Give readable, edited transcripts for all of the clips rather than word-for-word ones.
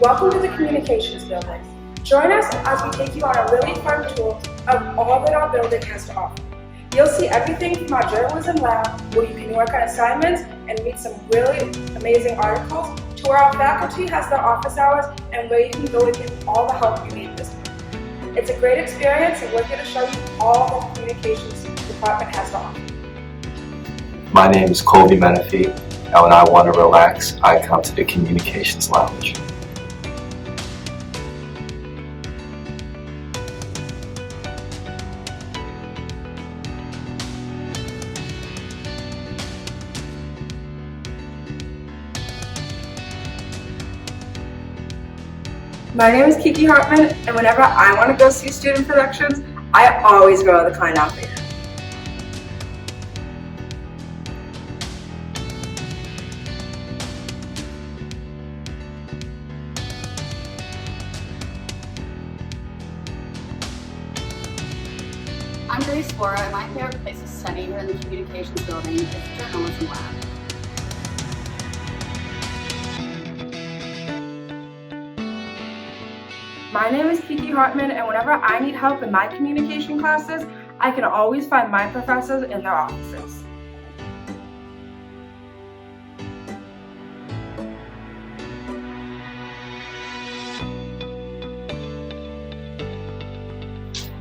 Welcome to the Communications Building. Join us as we take you on a really fun tour of all that our building has to offer. You'll see everything from our journalism lab, where you can work on assignments and read some really amazing articles, to where our faculty has their office hours and where you can go and get all the help you need this week. It's a great experience, and we're going to show you all the communications department has to offer. My name is Colby Menifee, and when I want to relax, I come to the Communications Lounge. My name is Kiki Hartman, and whenever I want to go see student productions, I always go to the Klein Theater. I'm Grace Flora, and my favorite place to study here in the Communications Building is the Journalism Lab. My name is Kiki Hartman, and whenever I need help in my communication classes, I can always find my professors in their offices.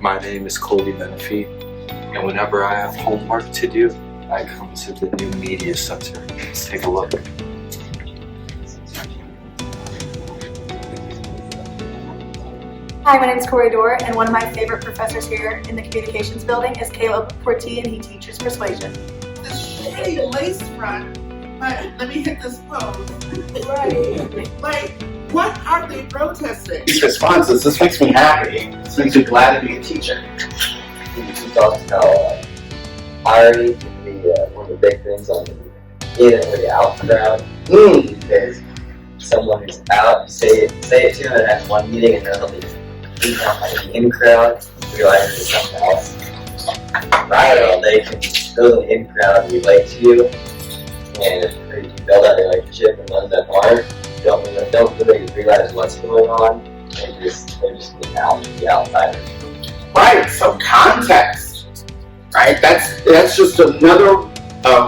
My name is Colby Menifee, and whenever I have homework to do, I come to the new media center. Let's take a look. Hi, my name is Corey Dorr, and one of my favorite professors here in the Communications Building is Caleb Porti, and he teaches persuasion. This shitty lace front, but let me hit this pose. Right. Like, what are they protesting? These responses, this makes me happy. This makes me glad to be a teacher. She talks how hiring can be one of the big things on the in or the out crowd. Because someone who's out, you say it to them and have one meeting, and then they'll be out like the in crowd, realize it's something else. Right, all they can go to the in crowd and relate to you, and if you build that relationship, and ones that aren't, don't really realize what's going on. They're just the outsiders. Right, so context, right? That's just another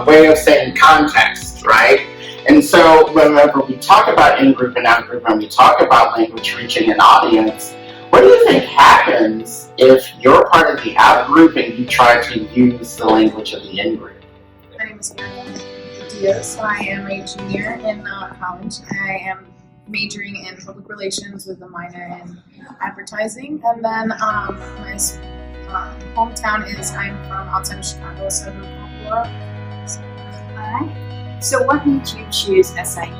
way of saying context, right? And so whenever we talk about in-group and out-group, and we talk about language reaching an audience, what do you think happens if you're part of the out-group and you try to use the language of the in-group? My name is Ariel Diaz. I am a junior in college. I am majoring in public relations with a minor in advertising. And then my hometown is, I'm from outside of Chicago, so I'm from Colorado. Hi. So what made you choose SIU?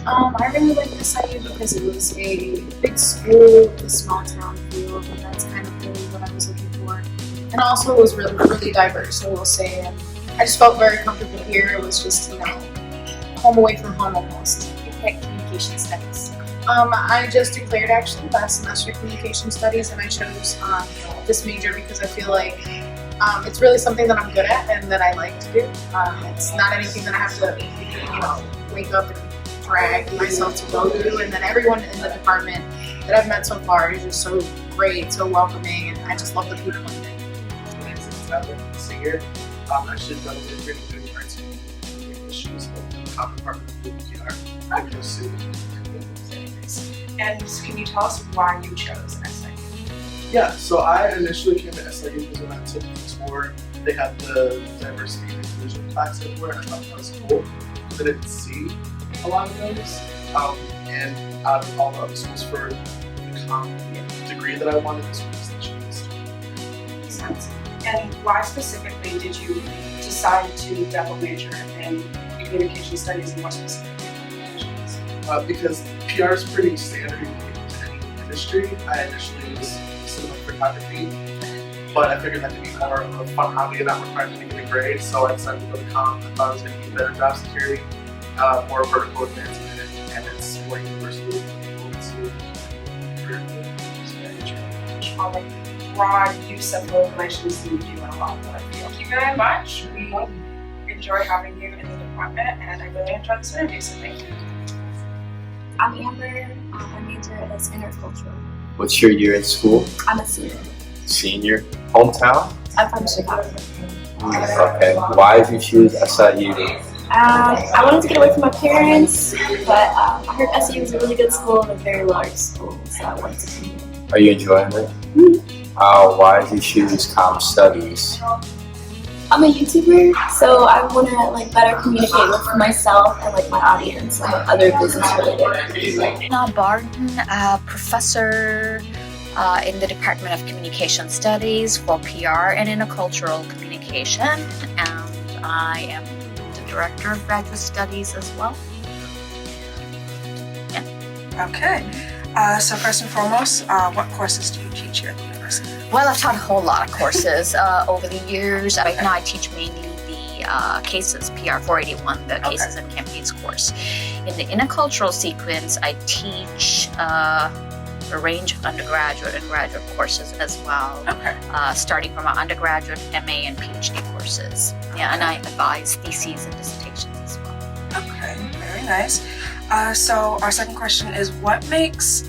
I really liked SIU because it was a big school with a small town feel, and that's kind of really what I was looking for. And also it was really, really diverse, I will say. And I just felt very comfortable here. It was just, home away from home almost. You picked communication studies. I just declared actually last semester communication studies, and I chose this major because I feel like it's really something that I'm good at and that I like to do. It's not anything that I have to, wake up and drag myself to go through. And then everyone in the department that I've met so far is just so great, so welcoming, and I just love the people in it. My name is Tyler, senior. I should have done a really good parts in English, the comm department of PR. I go soon. And can you tell us why you chose SIU? Yeah, so I initially came to SIU because when I took the tour, they had the diversity and inclusion class everywhere, and I thought that was cool. But I didn't see a lot of those. And out of all the other schools for the comm degree that I wanted, this was the cheapest. Makes sense. And why specifically did you decide to double major in communication studies, and more specifically communications? Because PR is pretty standard in any industry. I initially was cinema photography, but I figured that could be more of a fun hobby and not required me to get a grade, so I decided to go to comm. I thought it was going to be better job security, more vertical advancement, and it's more universally able to career. Broad use of the relations that you do in a lot of work. Thank you very much. We enjoy having you in the department, and I really enjoyed this interview, so thank you. I'm Amber. My major is intercultural. What's your year in school? I'm a senior. Senior. Hometown? I'm from Chicago. Okay. Why did you choose SIU? I wanted to get away from my parents, but I heard SIU was a really good school and a very large school, so I wanted to come here. Are you enjoying it? Why did you choose comm studies? I'm a YouTuber, so I want to better communicate with myself and my audience and other business related. Anna Barton, a professor in the Department of Communication Studies for PR and Intercultural Communication, and I am the Director of Graduate Studies as well. Yeah. Okay. So first and foremost, what courses do you teach here at the university? Well, I've taught a whole lot of courses over the years. Right now I teach mainly the cases, PR 481, the cases and campaigns course. In the intercultural sequence, I teach a range of undergraduate and graduate courses as well, starting from our undergraduate, MA, and PhD courses. Yeah, and I advise theses and dissertations as well. Okay, very nice. So our second question is, what makes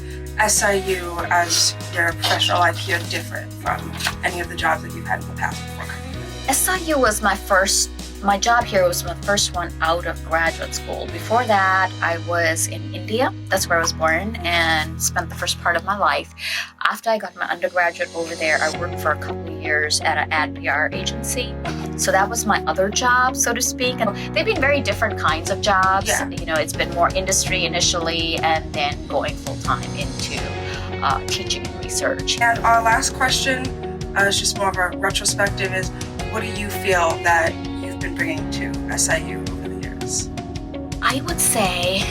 SIU as your professional life here different from any of the jobs that you've had in the past before coming here? SIU was my job here was my first one out of graduate school. Before that, I was in India. That's where I was born and spent the first part of my life. After I got my undergraduate over there, I worked for a couple of years at an ad PR agency. So that was my other job, so to speak. And they've been very different kinds of jobs. Yeah. You know, it's been more industry initially and then going full-time into teaching and research. And our last question is just more of a retrospective is, what do you feel that you've been bringing to SIU over the years? I would say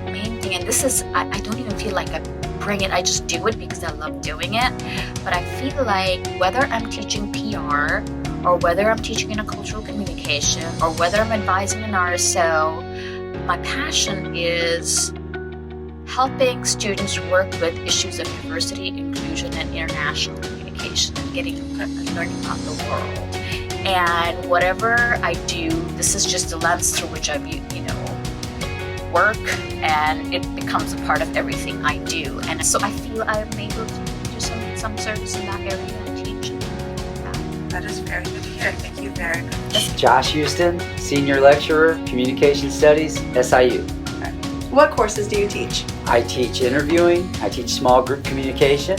the main thing, and this is, I don't even feel like I bring it, I just do it because I love doing it. But I feel like whether I'm teaching PR or whether I'm teaching intercultural communication or whether I'm advising an RSO, my passion is helping students work with issues of diversity, inclusion, and international communication and learning about the world. And whatever I do, this is just a lens through which I view, work, and it becomes a part of everything I do. And so I feel I'm able to do some service in that area and teach. That is very good to hear. Thank you very much. Josh Houston, Senior Lecturer, Communication Studies, SIU. What courses do you teach? I teach interviewing, I teach small group communication,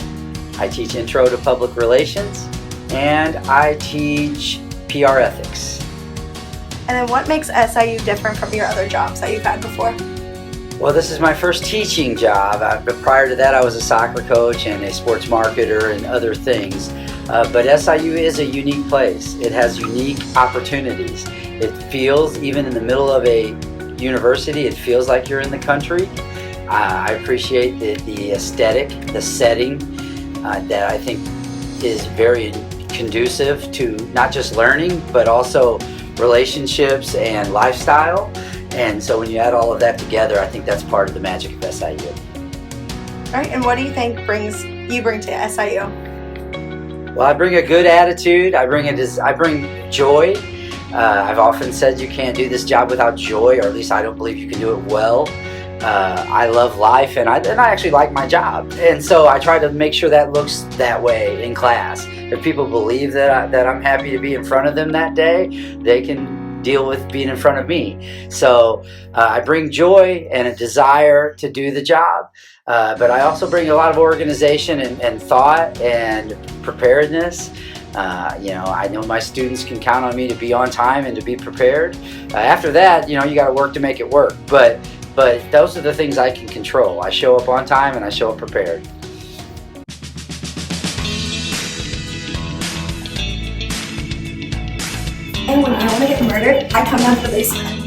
I teach Intro to Public Relations, and I teach PR ethics. And then what makes SIU different from your other jobs that you've had before? Well, this is my first teaching job. But prior to that, I was a soccer coach and a sports marketer and other things. But SIU is a unique place. It has unique opportunities. It feels, even in the middle of a university, it feels like you're in the country. I appreciate the aesthetic, the setting that I think is very conducive to not just learning, but also relationships and lifestyle. And so when you add all of that together, I think that's part of the magic of SIU. All right, and what do you think you bring to SIU? Well, I bring a good attitude. I bring joy. I've often said you can't do this job without joy, or at least I don't believe you can do it well. I love life, and I actually like my job, and so I try to make sure that looks that way in class. If people believe that I'm happy to be in front of them that day, they can deal with being in front of me. So I bring joy and a desire to do the job, but I also bring a lot of organization and thought and preparedness. I know my students can count on me to be on time and to be prepared. After that, you got to work to make it work. But those are the things I can control. I show up on time and I show up prepared. And when I want to get murdered, I come down to the basement.